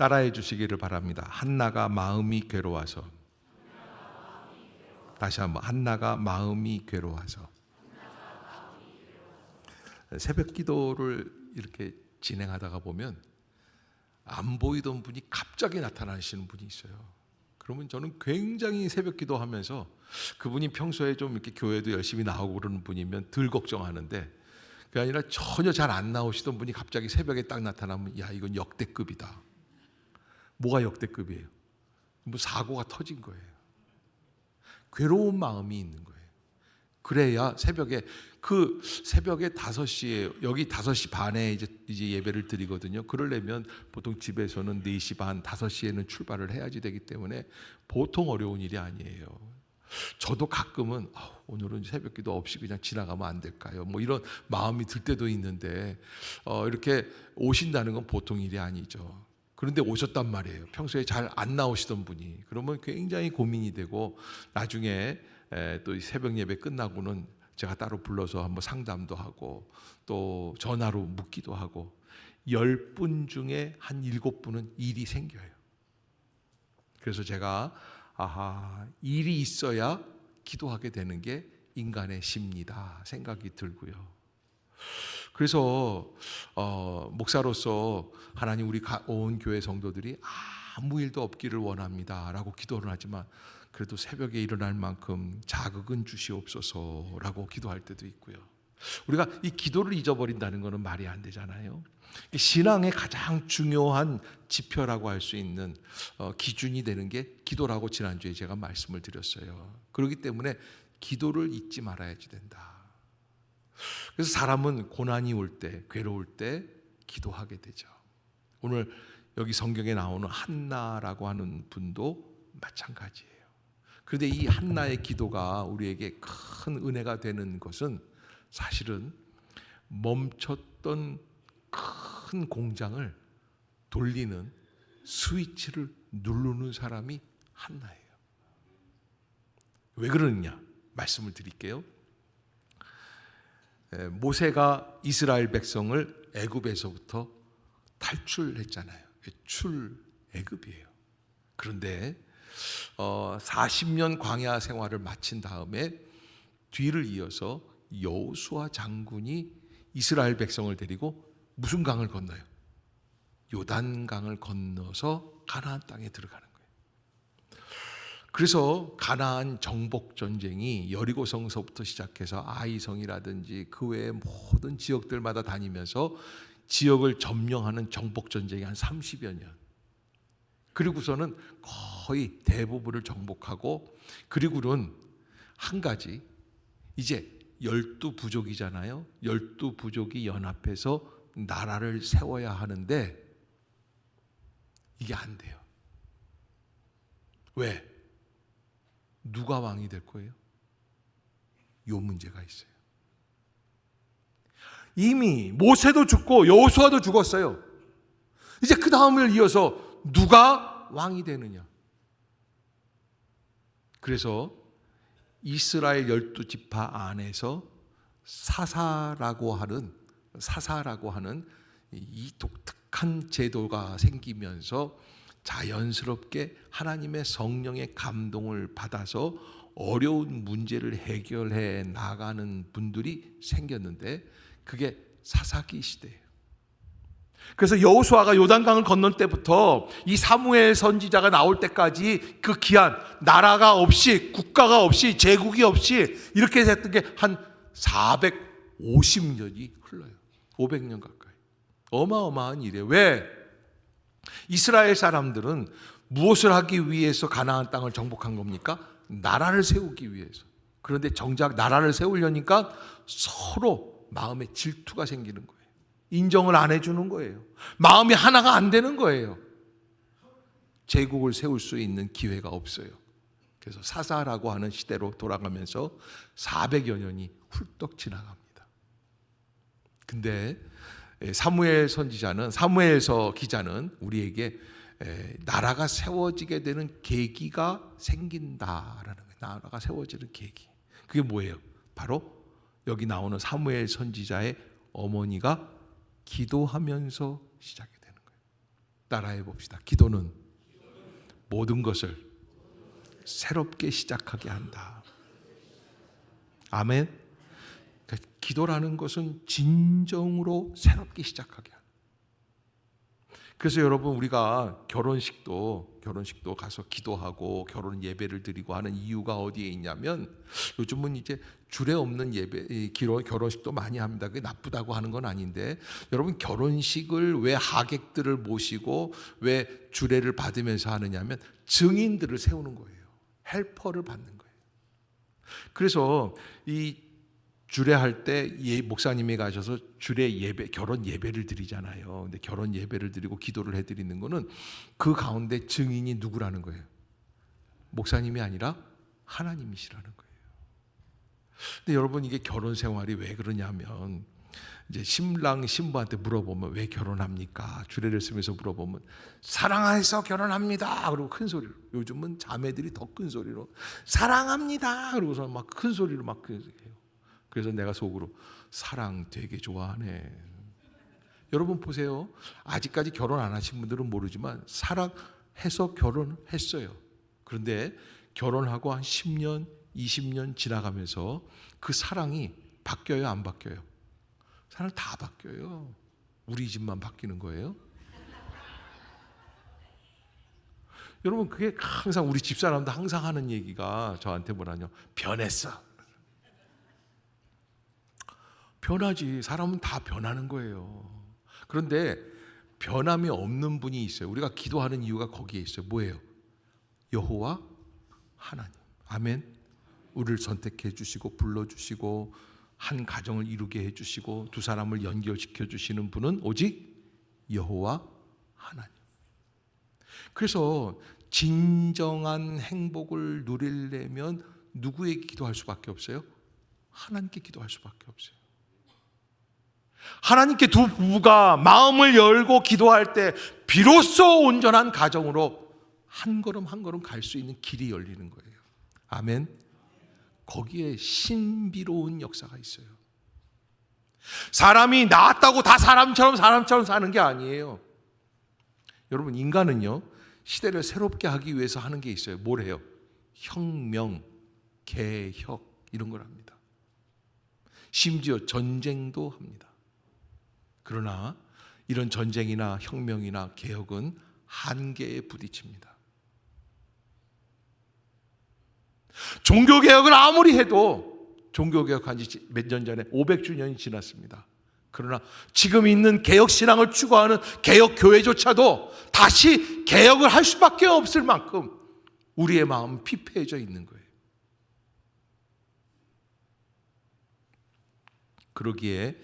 따라해 주시기를 바랍니다. 한나가 마음이 괴로워서. 다시 한번, 한나가 마음이 괴로워서. 새벽 기도를 이렇게 진행하다가 보면 안 보이던 분이 갑자기 나타나시는 분이 있어요. 그러면 저는 굉장히 새벽 기도하면서 그분이 평소에 좀 이렇게 교회도 열심히 나오고 그러는 분이면 덜 걱정하는데, 그게 아니라 전혀 잘 안 나오시던 분이 갑자기 새벽에 딱 나타나면 야, 이건 역대급이다. 뭐가 역대급이에요? 뭐 사고가 터진 거예요. 괴로운 마음이 있는 거예요. 그래야 새벽에 5시에, 여기 5시 반에 이제 예배를 드리거든요. 그러려면 보통 집에서는 4시 반, 5시에는 출발을 해야지 되기 때문에 보통 어려운 일이 아니에요. 저도 가끔은 오늘은 새벽기도 없이 그냥 지나가면 안 될까요? 뭐 이런 마음이 들 때도 있는데 이렇게 오신다는 건 보통 일이 아니죠. 그런데 오셨단 말이에요. 평소에 잘 안 나오시던 분이. 그러면 굉장히 고민이 되고, 나중에 또 새벽 예배 끝나고는 제가 따로 불러서 한번 상담도 하고 또 전화로 묻기도 하고, 10분 중에 한 7분은 일이 생겨요. 그래서 제가 일이 있어야 기도하게 되는 게 인간의 심리다 생각이 들고요. 그래서 목사로서 하나님, 우리 온 교회 성도들이 아무 일도 없기를 원합니다 라고 기도를 하지만, 그래도 새벽에 일어날 만큼 자극은 주시옵소서라고 기도할 때도 있고요. 우리가 이 기도를 잊어버린다는 것은 말이 안 되잖아요. 신앙의 가장 중요한 지표라고 할 수 있는 기준이 되는 게 기도라고 지난주에 제가 말씀을 드렸어요. 그렇기 때문에 기도를 잊지 말아야지 된다. 그래서 사람은 고난이 올 때, 괴로울 때 기도하게 되죠. 오늘 여기 성경에 나오는 한나라고 하는 분도 마찬가지예요. 그런데 이 한나의 기도가 우리에게 큰 은혜가 되는 것은 사실은 멈췄던 큰 공장을 돌리는 스위치를 누르는 사람이 한나예요. 왜 그러느냐 말씀을 드릴게요. 모세가 이스라엘 백성을 애굽에서부터 탈출했잖아요. 출애굽이에요. 그런데 40년 광야 생활을 마친 다음에 뒤를 이어서 여호수아 장군이 이스라엘 백성을 데리고 무슨 강을 건너요? 요단강을 건너서 가나안 땅에 들어가는 거예요. 그래서 가나안 정복 전쟁이 여리고성서부터 시작해서 아이성이라든지 그 외의 모든 지역들마다 다니면서 지역을 점령하는 정복 전쟁이 한 30여 년. 그리고서는 거의 대부분을 정복하고, 그리고는 한 가지, 이제 12부족이잖아요. 12부족이 연합해서 나라를 세워야 하는데 이게 안 돼요. 왜? 누가 왕이 될 거예요? 요 문제가 있어요. 이미 모세도 죽고 여호수아도 죽었어요. 이제 그 다음을 이어서 누가 왕이 되느냐? 그래서 이스라엘 12지파 안에서 사사라고 하는 이 독특한 제도가 생기면서 자연스럽게 하나님의 성령의 감동을 받아서 어려운 문제를 해결해 나가는 분들이 생겼는데, 그게 사사기 시대예요. 그래서 여호수아가 요단강을 건널 때부터 이 사무엘 선지자가 나올 때까지 그 기한, 나라가 없이, 국가가 없이, 제국이 없이 이렇게 됐던 게 한 450년이 흘러요. 500년 가까이. 어마어마한 일이에요. 왜? 이스라엘 사람들은 무엇을 하기 위해서 가나안 땅을 정복한 겁니까? 나라를 세우기 위해서. 그런데 정작 나라를 세우려니까 서로 마음에 질투가 생기는 거예요. 인정을 안 해주는 거예요. 마음이 하나가 안 되는 거예요. 제국을 세울 수 있는 기회가 없어요. 그래서 사사라고 하는 시대로 돌아가면서 400여 년이 훌떡 지나갑니다. 근데 사무엘서 기자는 우리에게 나라가 세워지게 되는 계기가 생긴다라는 거예요. 나라가 세워지는 계기. 그게 뭐예요? 바로 여기 나오는 사무엘 선지자의 어머니가 기도하면서 시작이 되는 거예요. 따라해 봅시다. 기도는 모든 것을 새롭게 시작하게 한다. 아멘. 그러니까 기도라는 것은 진정으로 새롭게 시작하게 한다. 그래서 여러분, 우리가 결혼식도 가서 기도하고 결혼 예배를 드리고 하는 이유가 어디에 있냐면, 요즘은 이제 주례 없는 예배, 결혼식도 많이 합니다. 그게 나쁘다고 하는 건 아닌데, 여러분, 결혼식을 왜 하객들을 모시고 왜 주례를 받으면서 하느냐면 증인들을 세우는 거예요. 헬퍼를 받는 거예요. 그래서 이 주례할 때 목사님이 가셔서 주례 예배, 결혼 예배를 드리잖아요. 근데 결혼 예배를 드리고 기도를 해드리는 거는 그 가운데 증인이 누구라는 거예요? 목사님이 아니라 하나님이시라는 거예요. 근데 여러분, 이게 결혼 생활이 왜 그러냐면, 이제 신랑 신부한테 물어보면 왜 결혼합니까? 주례를 쓰면서 물어보면 사랑해서 결혼합니다. 그리고 큰 소리로, 요즘은 자매들이 더 큰 소리로 사랑합니다. 그러고서 막 큰 소리로 막 해요. 그래서 내가 속으로 사랑 되게 좋아하네. 여러분 보세요. 아직까지 결혼 안 하신 분들은 모르지만 사랑해서 결혼했어요. 그런데 결혼하고 한 10년, 20년 지나가면서 그 사랑이 바뀌어요, 안 바뀌어요? 사랑 다 바뀌어요. 우리 집만 바뀌는 거예요. 여러분, 그게 항상 우리 집사람도 항상 하는 얘기가 저한테 뭐라뇨? 변했어. 변하지. 사람은 다 변하는 거예요. 그런데 변함이 없는 분이 있어요. 우리가 기도하는 이유가 거기에 있어요. 뭐예요? 여호와 하나님. 아멘. 우리를 선택해 주시고 불러주시고 한 가정을 이루게 해주시고 두 사람을 연결시켜 주시는 분은 오직 여호와 하나님. 그래서 진정한 행복을 누리려면 누구에게 기도할 수밖에 없어요? 하나님께 기도할 수밖에 없어요. 하나님께 두 부부가 마음을 열고 기도할 때 비로소 온전한 가정으로 한 걸음 한 걸음 갈 수 있는 길이 열리는 거예요. 아멘. 거기에 신비로운 역사가 있어요. 사람이 나았다고 다 사람처럼 사는 게 아니에요. 여러분, 인간은요, 시대를 새롭게 하기 위해서 하는 게 있어요. 뭘 해요? 혁명, 개혁, 이런 걸 합니다. 심지어 전쟁도 합니다. 그러나 이런 전쟁이나 혁명이나 개혁은 한계에 부딪힙니다. 종교개혁을 아무리 해도, 종교개혁한 지 몇 년 전에 500주년이 지났습니다. 그러나 지금 있는 개혁신앙을 추구하는 개혁교회조차도 다시 개혁을 할 수밖에 없을 만큼 우리의 마음은 피폐해져 있는 거예요. 그러기에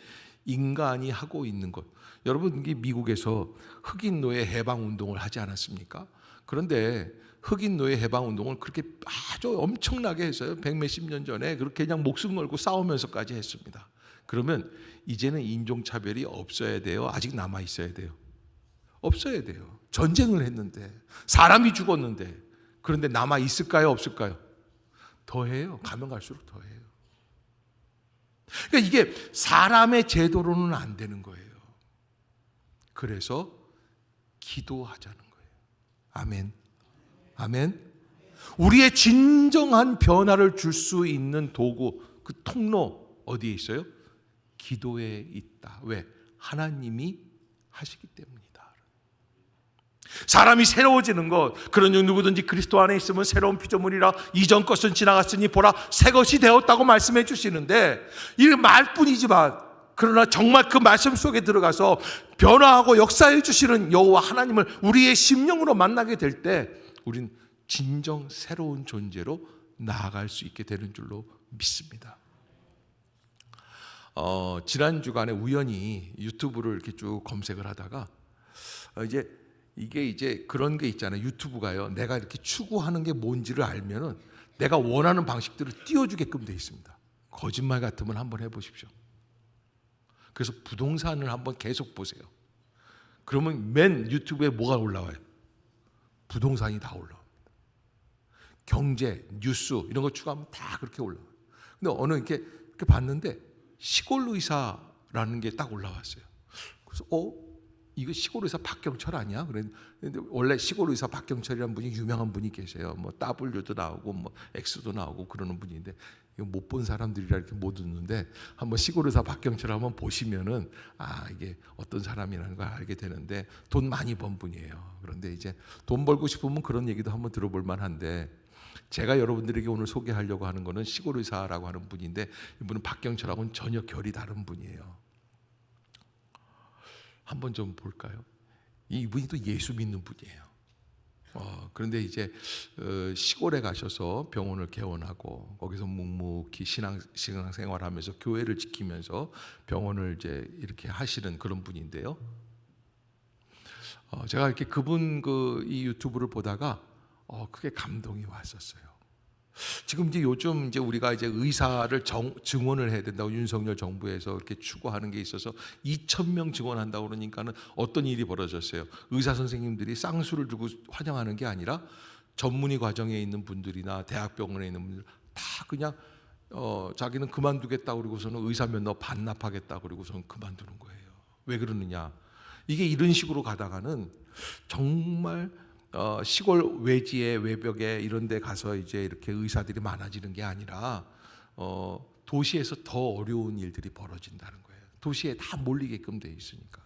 인간이 하고 있는 것, 여러분, 이게 미국에서 흑인 노예 해방 운동을 하지 않았습니까? 그런데 흑인 노예 해방 운동을 그렇게 아주 엄청나게 했어요. 100몇십 년 전에 그렇게 그냥 목숨 걸고 싸우면서까지 했습니다. 그러면 이제는 인종차별이 없어야 돼요? 아직 남아 있어야 돼요? 없어야 돼요. 전쟁을 했는데, 사람이 죽었는데. 그런데 남아 있을까요, 없을까요? 더해요. 가면 갈수록 더해요. 그러니까 이게 사람의 제도로는 안 되는 거예요. 그래서 기도하자는 거예요. 아멘. 아멘. 우리의 진정한 변화를 줄 수 있는 도구, 그 통로 어디에 있어요? 기도에 있다. 왜? 하나님이 하시기 때문이다. 사람이 새로워지는 것, 그러니 누구든지 그리스도 안에 있으면 새로운 피조물이라 이전 것은 지나갔으니 보라 새 것이 되었다고 말씀해 주시는데, 이 말뿐이지만 그러나 정말 그 말씀 속에 들어가서 변화하고 역사해 주시는 여호와 하나님을 우리의 심령으로 만나게 될 때 우린 진정 새로운 존재로 나아갈 수 있게 되는 줄로 믿습니다. 지난 주간에 우연히 유튜브를 이렇게 쭉 검색을 하다가 이게 그런 게 있잖아요. 유튜브가요, 내가 이렇게 추구하는 게 뭔지를 알면은 내가 원하는 방식들을 띄워주게끔 돼 있습니다. 거짓말 같으면 한번 해보십시오. 그래서 부동산을 한번 계속 보세요. 그러면 맨 유튜브에 뭐가 올라와요? 부동산이 다 올라옵니다. 경제, 뉴스 이런 거 추가하면 다 그렇게 올라와요. 근데 어느 이렇게 봤는데 시골 의사라는 게 딱 올라왔어요. 그래서 이거 시골 의사 박경철 아니야? 그런데 원래 시골 의사 박경철이라는 분이 유명한 분이 계세요. 뭐 W도 나오고 뭐 X도 나오고 그러는 분인데 이거 못 본 사람들이라 이렇게 못 웃는데 한번 시골 의사 박경철 한번 보시면은 이게 어떤 사람이라는 걸 알게 되는데 돈 많이 번 분이에요. 그런데 이제 돈 벌고 싶으면 그런 얘기도 한번 들어볼 만한데 제가 여러분들에게 오늘 소개하려고 하는 거는 시골 의사라고 하는 분인데 이분은 박경철하고는 전혀 결이 다른 분이에요. 한번 좀 볼까요? 이분이 또 예수 믿는 분이에요. 그런데 이제 시골에 가셔서 병원을 개원하고 거기서 묵묵히 신앙생활하면서 교회를 지키면서 병원을 이제 이렇게 하시는 그런 분인데요. 제가 이렇게 그분 이 유튜브를 보다가 크게 감동이 왔었어요. 지금 이제 요즘 이제 우리가 이제 의사를 증원을 해야 된다고 윤석열 정부에서 이렇게 추구하는 게 있어서 2,000명 증원한다고 그러니까는 어떤 일이 벌어졌어요. 의사 선생님들이 쌍수를 두고 환영하는 게 아니라 전문의 과정에 있는 분들이나 대학병원에 있는 분들 다 그냥 자기는 그만두겠다 그러고서는 의사 면허 반납하겠다 그러고서는 그만두는 거예요. 왜 그러느냐? 이게 이런 식으로 가다가는 정말 시골 외지에 외벽에 이런 데 가서 이제 이렇게 의사들이 많아지는 게 아니라 도시에서 더 어려운 일들이 벌어진다는 거예요. 도시에 다 몰리게끔 돼 있으니까.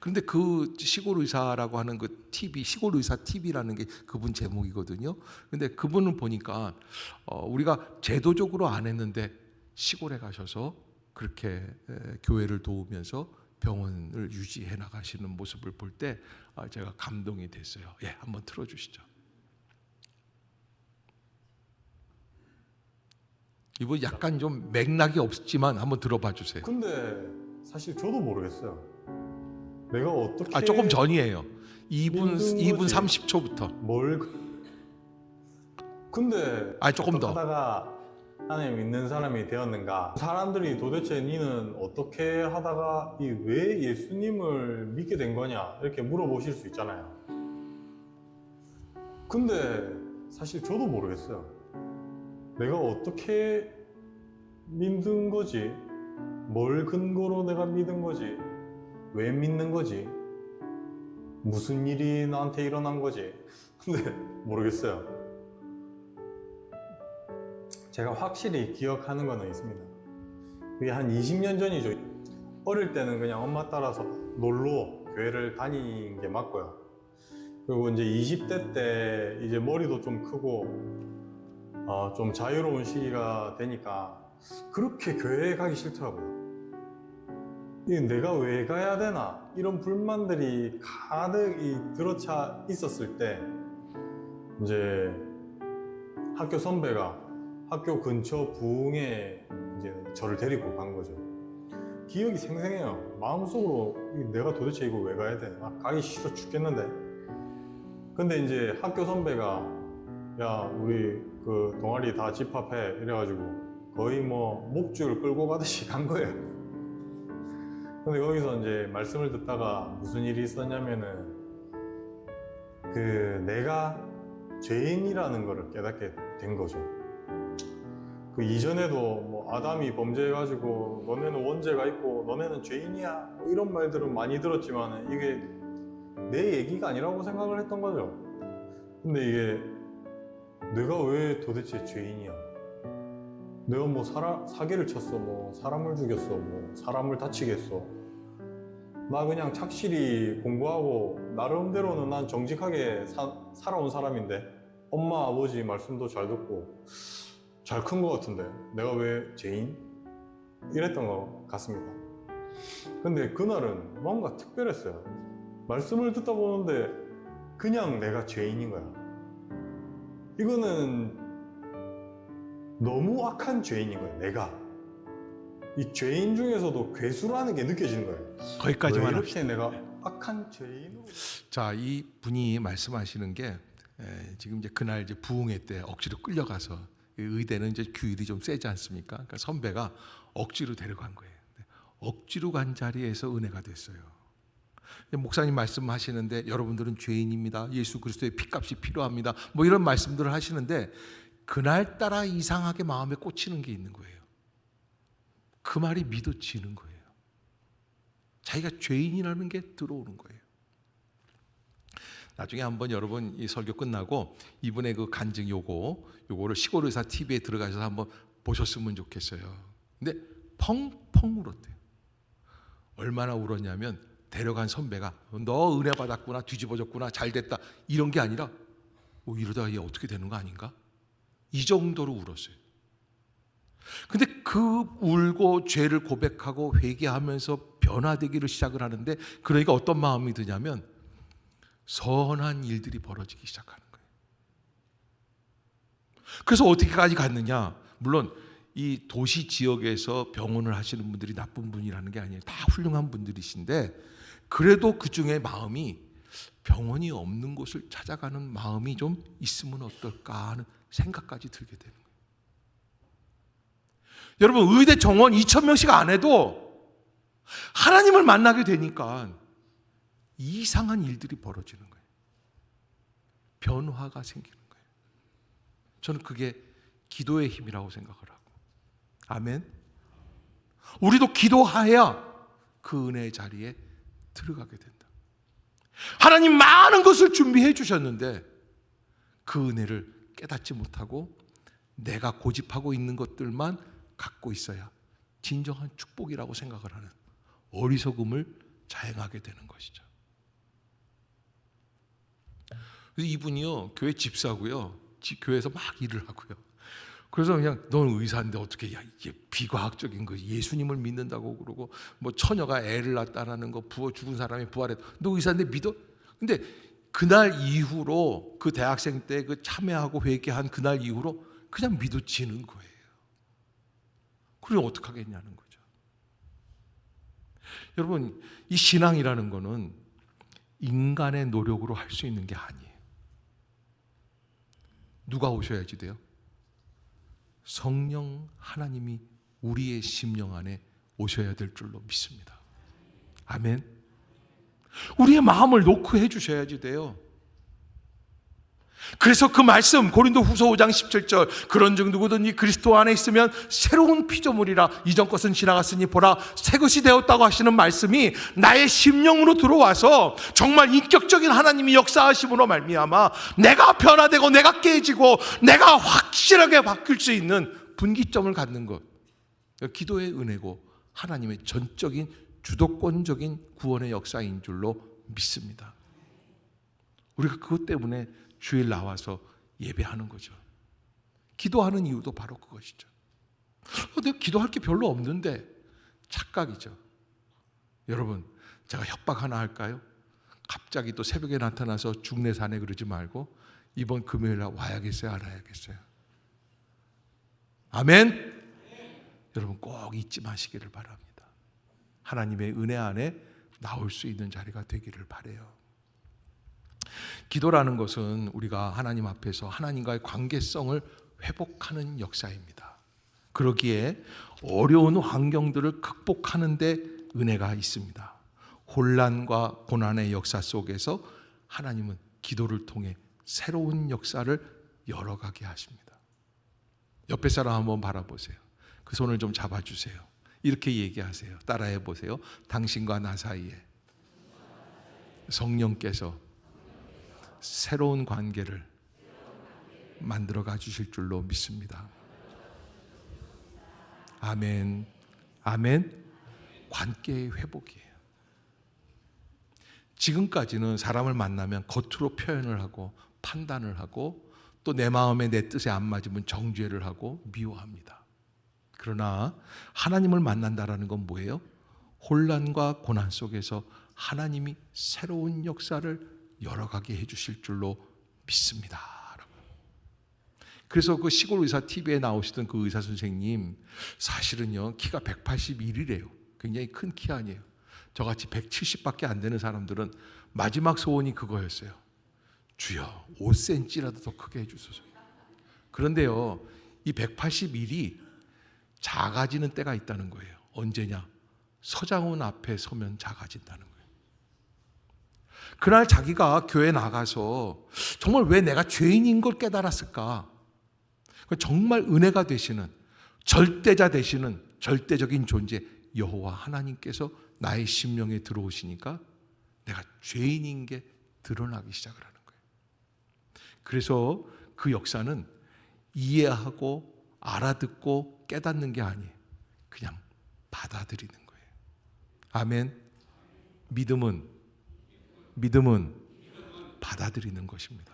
그런데 그 시골 의사라고 하는 그 TV, 시골 의사 TV라는 게 그분 제목이거든요. 근데 그분을 보니까 우리가 제도적으로 안 했는데 시골에 가셔서 그렇게 교회를 도우면서 병원을 유지해 나가시는 모습을 볼 때 제가 감동이 됐어요. 한번 틀어주시죠. 이분 약간 좀 맥락이 없지만 한번 들어봐 주세요. 근데 사실 저도 모르겠어요. 내가 어떻게 조금 전이에요. 2분 믿는 거지? 30초부터. 뭘 근데 조금 더. 하다가 하나님 믿는 사람이 되었는가? 사람들이 도대체 니는 어떻게 하다가 왜 예수님을 믿게 된 거냐? 이렇게 물어보실 수 있잖아요. 근데 사실 저도 모르겠어요. 내가 어떻게 믿는 거지? 뭘 근거로 내가 믿은 거지? 왜 믿는 거지? 무슨 일이 나한테 일어난 거지? 근데 모르겠어요. 제가 확실히 기억하는 거는 있습니다. 그게 한 20년 전이죠. 어릴 때는 그냥 엄마 따라서 놀러 교회를 다닌 게 맞고요. 그리고 이제 20대 때 이제 머리도 좀 크고 좀 자유로운 시기가 되니까 그렇게 교회에 가기 싫더라고요. 내가 왜 가야 되나? 이런 불만들이 가득 들어차 있었을 때 이제 학교 선배가 학교 근처 부흥에 이제 저를 데리고 간 거죠. 기억이 생생해요. 마음속으로 내가 도대체 이거 왜 가야 돼? 가기 싫어 죽겠는데. 근데 이제 학교 선배가 야 우리 그 동아리 다 집합해 이래가지고 거의 뭐 목줄 끌고 가듯이 간 거예요. 근데 거기서 이제 말씀을 듣다가 무슨 일이 있었냐면은 내가 죄인이라는 거를 깨닫게 된 거죠. 그 이전에도 뭐 아담이 범죄해가지고 너네는 원죄가 있고 너네는 죄인이야 뭐 이런 말들은 많이 들었지만 이게 내 얘기가 아니라고 생각을 했던 거죠. 근데 이게 내가 왜 도대체 죄인이야? 내가 뭐 사기를 쳤어, 뭐 사람을 죽였어, 뭐 사람을 다치게 했어. 나 그냥 착실히 공부하고 나름대로는 난 정직하게 살아온 사람인데 엄마 아버지 말씀도 잘 듣고 잘 큰 것 같은데 내가 왜 죄인? 이랬던 것 같습니다. 근데 그날은 뭔가 특별했어요. 말씀을 듣다 보는데 그냥 내가 죄인인 거야. 이거는 너무 악한 죄인인 거예요. 내가 이 죄인 중에서도 괴수라는 게 느껴지는 거예요. 거기까지만 왜 합시다. 이렇게 내가 악한 죄인으로. 자, 이 분이 말씀하시는 게 지금 이제 그날 이제 부흥회 때 억지로 끌려가서 의대는 이제 규율이 좀 세지 않습니까? 그러니까 선배가 억지로 데려간 거예요. 억지로 간 자리에서 은혜가 됐어요. 목사님 말씀하시는데 여러분들은 죄인입니다. 예수 그리스도의 피값이 필요합니다. 뭐 이런 말씀들을 하시는데 그날따라 이상하게 마음에 꽂히는 게 있는 거예요. 그 말이 믿어지는 거예요. 자기가 죄인이라는 게 들어오는 거예요. 나중에 한번 여러분 이 설교 끝나고 이분의 그 간증 요거를 시골의사 TV에 들어가셔서 한번 보셨으면 좋겠어요. 근데 펑펑 울었대요. 얼마나 울었냐면 데려간 선배가 너 은혜 받았구나, 뒤집어졌구나, 잘됐다 이런 게 아니라 이러다가 얘 어떻게 되는 거 아닌가? 이 정도로 울었어요. 근데 그 울고 죄를 고백하고 회개하면서 변화되기를 시작을 하는데, 그러니까 어떤 마음이 드냐면 선한 일들이 벌어지기 시작하는 거예요. 그래서 어떻게까지 갔느냐? 물론 이 도시 지역에서 병원을 하시는 분들이 나쁜 분이라는 게 아니에요. 다 훌륭한 분들이신데, 그래도 그 중에 마음이 병원이 없는 곳을 찾아가는 마음이 좀 있으면 어떨까 하는 생각까지 들게 되는 거예요. 여러분, 의대 정원 2,000명씩 안 해도 하나님을 만나게 되니까 이상한 일들이 벌어지는 거예요. 변화가 생기는 거예요. 저는 그게 기도의 힘이라고 생각을 하고, 아멘. 우리도 기도해야 그 은혜의 자리에 들어가게 된다. 하나님 많은 것을 준비해 주셨는데 그 은혜를 깨닫지 못하고 내가 고집하고 있는 것들만 갖고 있어야 진정한 축복이라고 생각을 하는 어리석음을 자행하게 되는 것이죠. 그래서 이분이요, 교회 집사고요, 교회에서 막 일을 하고요. 그래서 그냥 넌 의사인데 어떻게 이게 비과학적인 거, 예수님을 믿는다고 그러고 뭐 처녀가 애를 낳았다라는 거, 죽은 사람이 부활했다, 너 의사인데 믿어? 근데 그날 이후로, 그 대학생 때 그 참여하고 회개한 그날 이후로 그냥 믿어지는 거예요. 그럼 어떡하겠냐는 거죠. 여러분, 이 신앙이라는 거는 인간의 노력으로 할 수 있는 게 아니에요. 누가 오셔야지 돼요? 성령 하나님이 우리의 심령 안에 오셔야 될 줄로 믿습니다. 아멘. 우리의 마음을 놓고 해주셔야지 돼요. 그래서 그 말씀, 고린도후서 5장 17절, 그런즉 누구든지 그리스도 안에 있으면 새로운 피조물이라, 이전 것은 지나갔으니 보라 새 것이 되었다고 하시는 말씀이 나의 심령으로 들어와서 정말 인격적인 하나님이 역사하심으로 말미암아 내가 변화되고 내가 깨지고 내가 확실하게 바뀔 수 있는 분기점을 갖는 것, 기도의 은혜고 하나님의 전적인 주도권적인 구원의 역사인 줄로 믿습니다. 우리가 그것 때문에 주일 나와서 예배하는 거죠. 기도하는 이유도 바로 그것이죠. 내가 기도할 게 별로 없는데, 착각이죠. 여러분, 제가 협박 하나 할까요? 갑자기 또 새벽에 나타나서 중내산에 그러지 말고 이번 금요일 날 와야겠어요, 안 와야겠어요? 아멘? 여러분 꼭 잊지 마시기를 바랍니다. 하나님의 은혜 안에 나올 수 있는 자리가 되기를 바라요. 기도라는 것은 우리가 하나님 앞에서 하나님과의 관계성을 회복하는 역사입니다. 그러기에 어려운 환경들을 극복하는 데 은혜가 있습니다. 혼란과 고난의 역사 속에서 하나님은 기도를 통해 새로운 역사를 열어가게 하십니다. 옆에 사람 한번 바라보세요. 그 손을 좀 잡아주세요. 이렇게 얘기하세요. 따라해 보세요. 당신과 나 사이에 성령께서 새로운 관계를 만들어가 주실 줄로 믿습니다. 아멘. 아멘. 관계의 회복이에요. 지금까지는 사람을 만나면 겉으로 표현을 하고 판단을 하고 또 내 마음에 내 뜻에 안 맞으면 정죄를 하고 미워합니다. 그러나 하나님을 만난다라는 건 뭐예요? 혼란과 고난 속에서 하나님이 새로운 역사를 열어가게 해주실 줄로 믿습니다. 그래서 그 시골 의사 TV에 나오시던 그 의사 선생님, 사실은요 키가 181이래요. 굉장히 큰 키 아니에요. 저같이 170밖에 안 되는 사람들은 마지막 소원이 그거였어요. 주여 5cm라도 더 크게 해주소서. 그런데요, 이 181이 작아지는 때가 있다는 거예요. 언제냐? 서장훈 앞에 서면 작아진다는 거예요. 그날 자기가 교회 나가서 정말 왜 내가 죄인인 걸 깨달았을까? 정말 은혜가 되시는, 절대자 되시는 절대적인 존재 여호와 하나님께서 나의 심령에 들어오시니까 내가 죄인인 게 드러나기 시작을 하는 거예요. 그래서 그 역사는 이해하고 알아듣고 깨닫는 게 아니에요. 그냥 받아들이는 거예요. 아멘. 믿음은 받아들이는 것입니다.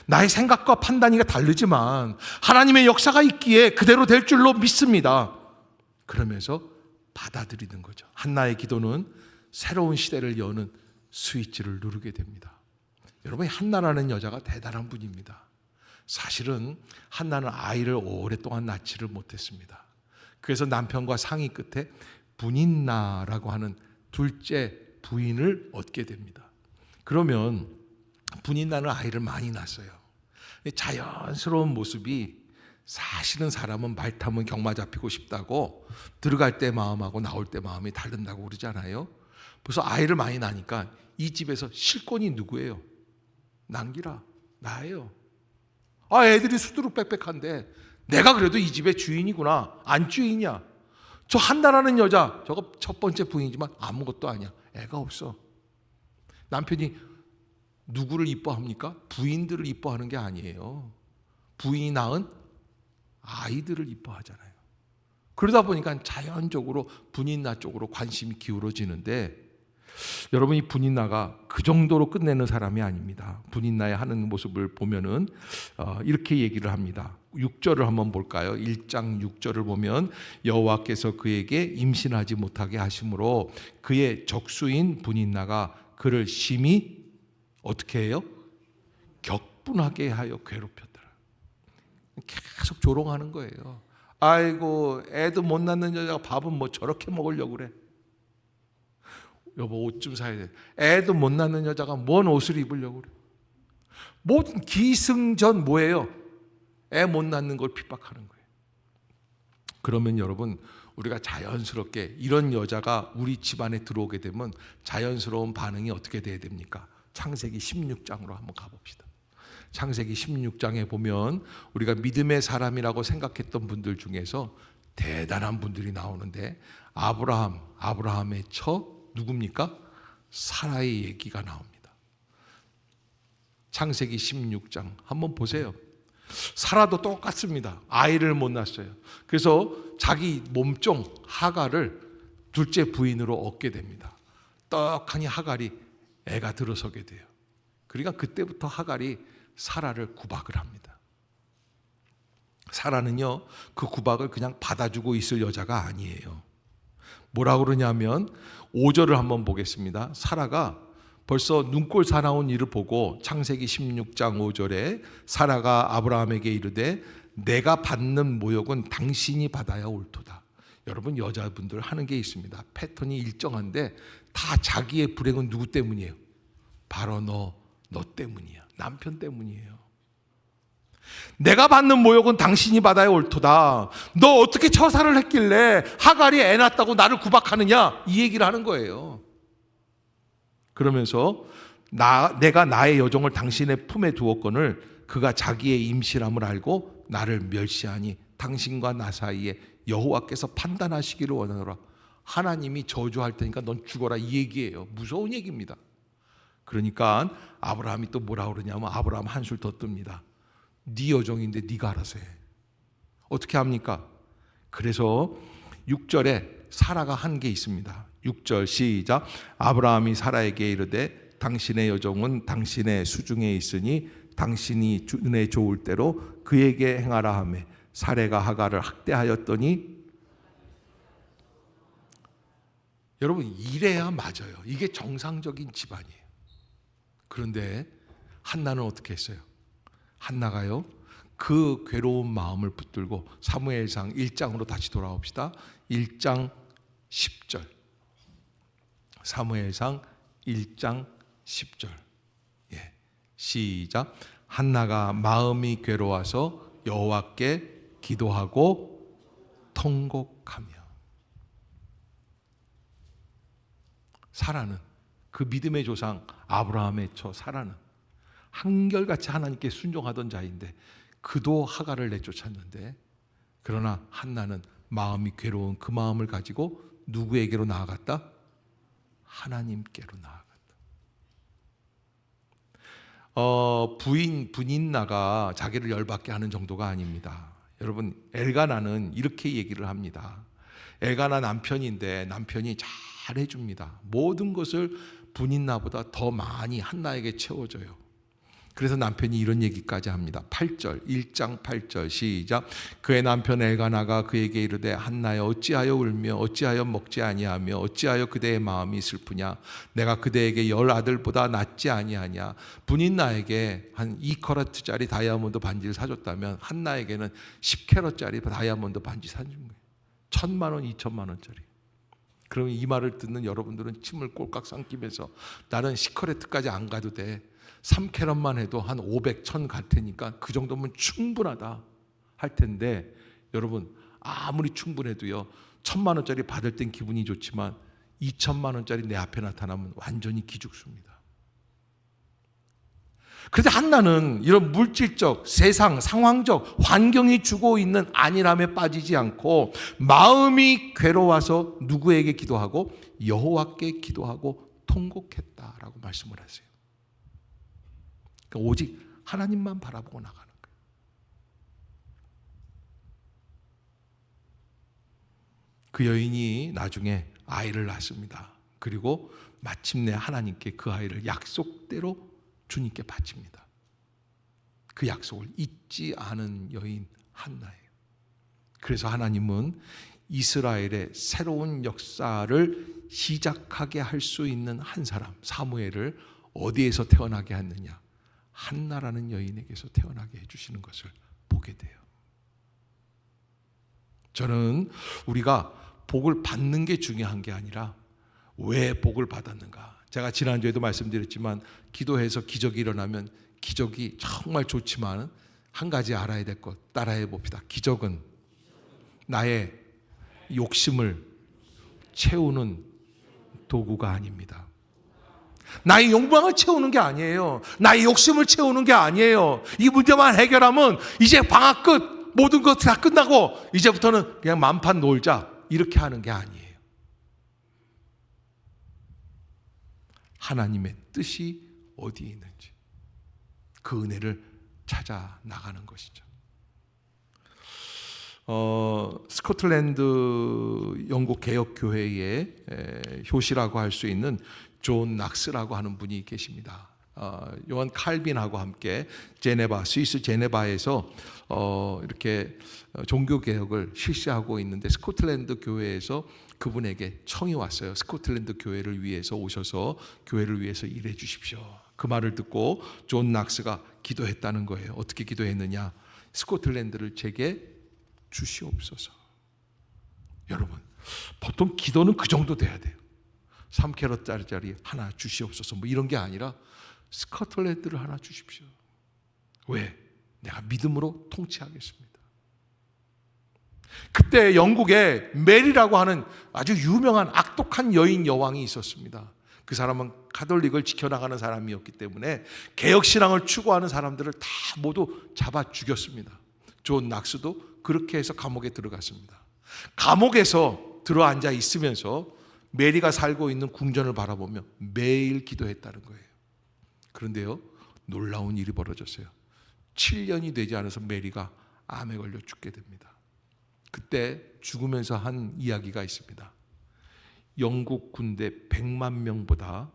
나의 생각과 판단이 다르지만 하나님의 역사가 있기에 그대로 될 줄로 믿습니다. 그러면서 받아들이는 거죠. 한나의 기도는 새로운 시대를 여는 스위치를 누르게 됩니다. 여러분, 한나라는 여자가 대단한 분입니다. 사실은 한나는 아이를 오랫동안 낳지를 못했습니다. 그래서 남편과 상의 끝에 분인나라고 하는 둘째 부인을 얻게 됩니다. 그러면 분인나는 아이를 많이 낳았어요. 자연스러운 모습이, 사실은 사람은 말 타면 경마 잡히고 싶다고 들어갈 때 마음하고 나올 때 마음이 다른다고 그러잖아요. 그래서 아이를 많이 낳으니까 이 집에서 실권이 누구예요? 남기라, 나예요. 애들이 수두룩 빽빽한데 내가 그래도 이 집의 주인이구나. 안 주인이야. 저 한나라는 여자, 저거 첫 번째 부인이지만 아무것도 아니야. 애가 없어. 남편이 누구를 이뻐합니까? 부인들을 이뻐하는 게 아니에요. 부인이 낳은 아이들을 이뻐하잖아요. 그러다 보니까 자연적으로 분인나 쪽으로 관심이 기울어지는데, 여러분, 이 분인나가 그 정도로 끝내는 사람이 아닙니다. 분인나의 하는 모습을 보면은 이렇게 얘기를 합니다. 6절을 한번 볼까요? 1장 6절을 보면 여호와께서 그에게 임신하지 못하게 하심으로 그의 적수인 분인나가 그를 심히 어떻게 해요? 격분하게 하여 괴롭혔더라. 계속 조롱하는 거예요. 아이고, 애도 못 낳는 여자가 밥은 뭐 저렇게 먹으려고 그래. 여보, 옷 좀 사야 돼. 애도 못 낳는 여자가 뭔 옷을 입으려고 그래. 모든 기승전 뭐예요? 애 못 낳는 걸 핍박하는 거예요. 그러면 여러분, 우리가 자연스럽게 이런 여자가 우리 집안에 들어오게 되면 자연스러운 반응이 어떻게 돼야 됩니까? 창세기 16장으로 한번 가봅시다. 창세기 16장에 보면 우리가 믿음의 사람이라고 생각했던 분들 중에서 대단한 분들이 나오는데, 아브라함의 처 누굽니까? 사라의 얘기가 나옵니다. 창세기 16장 한번 보세요. 사라도 똑같습니다. 아이를 못 낳았어요. 그래서 자기 몸종 하갈을 둘째 부인으로 얻게 됩니다. 떡하니 하갈이 애가 들어서게 돼요. 그러니까 그때부터 하갈이 사라를 구박을 합니다. 사라는요, 그 구박을 그냥 받아주고 있을 여자가 아니에요. 뭐라고 그러냐면 5절을 한번 보겠습니다. 사라가 벌써 눈꼴 사나운 일을 보고 창세기 16장 5절에 사라가 아브라함에게 이르되 내가 받는 모욕은 당신이 받아야 옳도다. 여러분, 여자분들 하는 게 있습니다. 패턴이 일정한데 다 자기의 불행은 누구 때문이에요? 바로 너 때문이야. 남편 때문이에요. 내가 받는 모욕은 당신이 받아야 옳도다. 너 어떻게 처사를 했길래 하갈이 애 낳았다고 나를 구박하느냐? 이 얘기를 하는 거예요. 그러면서 내가 나의 여종을 당신의 품에 두었거늘 그가 자기의 임실함을 알고 나를 멸시하니 당신과 나 사이에 여호와께서 판단하시기를 원하노라. 하나님이 저주할 테니까 넌 죽어라, 이 얘기예요. 무서운 얘기입니다. 그러니까 아브라함이 또 뭐라 그러냐면 아브라함 한술 더 뜹니다. 네 여종인데 네가 알아서 해. 어떻게 합니까? 그래서 6절에 사라가 한 게 있습니다. 6절 시작. 아브라함이 사라에게 이르되 당신의 여종은 당신의 수중에 있으니 당신이 눈에 좋을 대로 그에게 행하라 하며 사라가 하갈을 학대하였더니, 여러분, 이래야 맞아요. 이게 정상적인 집안이에요. 그런데 한나는 어떻게 했어요? 한나가요, 그 괴로운 마음을 붙들고 사무엘상 1장으로 다시 돌아옵시다. 1장 10절. 사무엘상 1장 10절. 예. 시작. 한나가 마음이 괴로워서 여호와께 기도하고 통곡하며. 사라는, 그 믿음의 조상 아브라함의 처 사라는 한결같이 하나님께 순종하던 자인데 그도 하갈을 내쫓았는데, 그러나 한나는 마음이 괴로운 그 마음을 가지고 누구에게로 나아갔다? 하나님께로 나아갔다. 분인나가 자기를 열받게 하는 정도가 아닙니다. 여러분, 엘가나는 이렇게 얘기를 합니다. 엘가나 남편인데 남편이 잘 해줍니다. 모든 것을 분인나보다 더 많이 한나에게 채워줘요. 그래서 남편이 이런 얘기까지 합니다. 8절, 1장 8절 시작. 그의 남편 엘가나가 그에게 이르되 한나여 어찌하여 울며 어찌하여 먹지 아니하며 어찌하여 그대의 마음이 슬프냐. 내가 그대에게 10 아들보다 낫지 아니하냐. 분인나에게 한 2캐럿짜리 다이아몬드 반지를 사줬다면 한나에게는 10캐럿짜리 다이아몬드 반지 사준 거예요. 1,000만 원, 2,000만 원짜리. 그러면 이 말을 듣는 여러분들은 침을 꼴깍 삼키면서 나는 10캐럿까지 안 가도 돼. 3캐럿만 해도 한 500, 1000 갈 테니까 그 정도면 충분하다 할 텐데, 여러분 아무리 충분해도요 1,000만 원짜리 받을 땐 기분이 좋지만 2,000만 원짜리 내 앞에 나타나면 완전히 기죽습니다. 그런데 한나는 이런 물질적, 세상, 상황적, 환경이 주고 있는 안일함에 빠지지 않고 마음이 괴로워서 누구에게 기도하고? 여호와께 기도하고 통곡했다라고 말씀을 하세요. 그러니까 오직 하나님만 바라보고 나가는 거예요. 그 여인이 나중에 아이를 낳습니다. 그리고 마침내 하나님께 그 아이를 약속대로 주님께 바칩니다. 그 약속을 잊지 않은 여인 한나예요. 그래서 하나님은 이스라엘의 새로운 역사를 시작하게 할 수 있는 한 사람, 사무엘을 어디에서 태어나게 했느냐? 한나라는 여인에게서 태어나게 해주시는 것을 보게 돼요. 저는 우리가 복을 받는 게 중요한 게 아니라 왜 복을 받았는가. 제가 지난주에도 말씀드렸지만 기도해서 기적이 일어나면 기적이 정말 좋지만 한 가지 알아야 될 것 따라해 봅시다. 기적은 나의 욕심을 채우는 도구가 아닙니다. 나의 욕망을 채우는 게 아니에요. 나의 욕심을 채우는 게 아니에요. 이 문제만 해결하면 이제 방학 끝, 모든 것 다 끝나고 이제부터는 그냥 만판 놀자, 이렇게 하는 게 아니에요. 하나님의 뜻이 어디에 있는지 그 은혜를 찾아 나가는 것이죠. 스코틀랜드 영국 개혁교회의 효시라고 할 수 있는 존 낙스라고 하는 분이 계십니다. 요한 칼빈하고 함께 스위스 제네바에서 이렇게 종교개혁을 실시하고 있는데 스코틀랜드 교회에서 그분에게 청이 왔어요. 스코틀랜드 교회를 위해서 오셔서 교회를 위해서 일해 주십시오. 그 말을 듣고 존 낙스가 기도했다는 거예요. 어떻게 기도했느냐? 스코틀랜드를 제게 주시옵소서. 여러분, 보통 기도는 그 정도 돼야 돼요. 3캐럿짜리 하나 주시옵소서, 뭐 이런 게 아니라 스코틀랜드를 하나 주십시오. 왜? 내가 믿음으로 통치하겠습니다. 그때 영국에 메리라고 하는 아주 유명한 악독한 여인 여왕이 있었습니다. 그 사람은 가톨릭을 지켜나가는 사람이었기 때문에 개혁신앙을 추구하는 사람들을 다 모두 잡아 죽였습니다. 존 낙스도 그렇게 해서 감옥에 들어갔습니다. 감옥에서 들어앉아 있으면서 메리가 살고 있는 궁전을 바라보며 매일 기도했다는 거예요. 그런데요, 놀라운 일이 벌어졌어요. 7년이 되지 않아서 메리가 암에 걸려 죽게 됩니다. 그때 죽으면서 한 이야기가 있습니다. 영국 군대 100만 명보다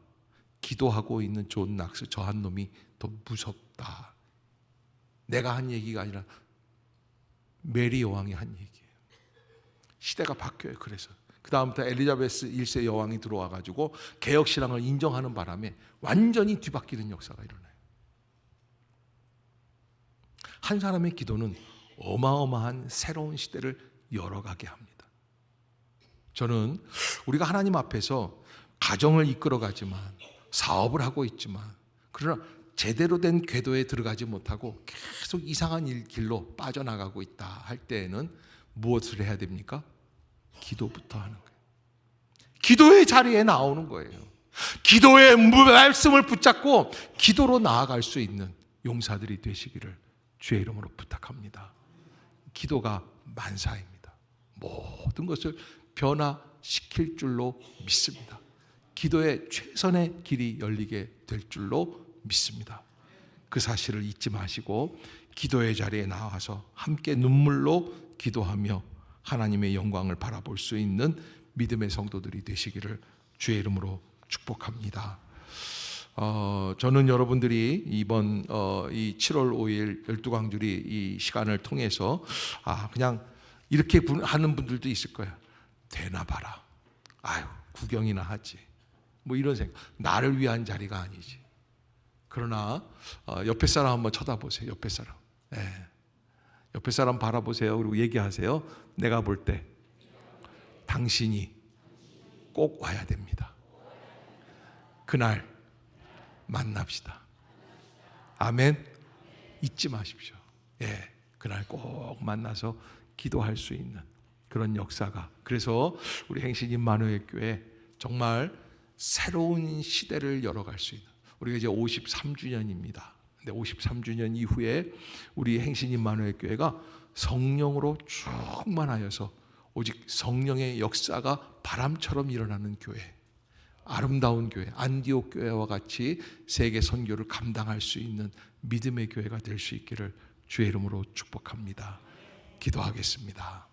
기도하고 있는 존 낙스, 저 한 놈이 더 무섭다. 내가 한 얘기가 아니라 메리 여왕이 한 얘기예요. 시대가 바뀌어요. 그래서 그 다음부터 엘리자베스 1세 여왕이 들어와가지고 개혁신앙을 인정하는 바람에 완전히 뒤바뀌는 역사가 일어나요. 한 사람의 기도는 어마어마한 새로운 시대를 열어가게 합니다. 저는 우리가 하나님 앞에서 가정을 이끌어가지만, 사업을 하고 있지만, 그러나 제대로 된 궤도에 들어가지 못하고 계속 이상한 길로 빠져나가고 있다 할 때에는 무엇을 해야 됩니까? 기도부터 하는 거예요. 기도의 자리에 나오는 거예요. 기도의 말씀을 붙잡고 기도로 나아갈 수 있는 용사들이 되시기를 주의 이름으로 부탁합니다. 기도가 만사입니다. 모든 것을 변화시킬 줄로 믿습니다. 기도의 최선의 길이 열리게 될 줄로 믿습니다. 그 사실을 잊지 마시고 기도의 자리에 나와서 함께 눈물로 기도하며 하나님의 영광을 바라볼 수 있는 믿음의 성도들이 되시기를 주의 이름으로 축복합니다. 저는 여러분들이 이번 이 7월 5일 12광주리 이 시간을 통해서 그냥 이렇게 하는 분들도 있을 거예요. 되나 봐라. 아유, 구경이나 하지. 뭐 이런 생각. 나를 위한 자리가 아니지. 그러나 옆에 사람 한번 쳐다보세요. 옆에 사람. 옆에 사람 바라보세요. 그리고 얘기하세요. 내가 볼 때 당신이 꼭 와야 됩니다. 그날 만납시다. 아멘. 잊지 마십시오. 그날 꼭 만나서 기도할 수 있는 그런 역사가. 그래서 우리 행신 임마누엘 교회 정말 새로운 시대를 열어갈 수 있는, 우리가 이제 53주년입니다. 근데 53주년 이후에 우리 행신 임마누엘 교회가 성령으로 충만하여서 오직 성령의 역사가 바람처럼 일어나는 교회, 아름다운 교회, 안디옥 교회와 같이 세계 선교를 감당할 수 있는 믿음의 교회가 될 수 있기를 주의 이름으로 축복합니다. 기도하겠습니다.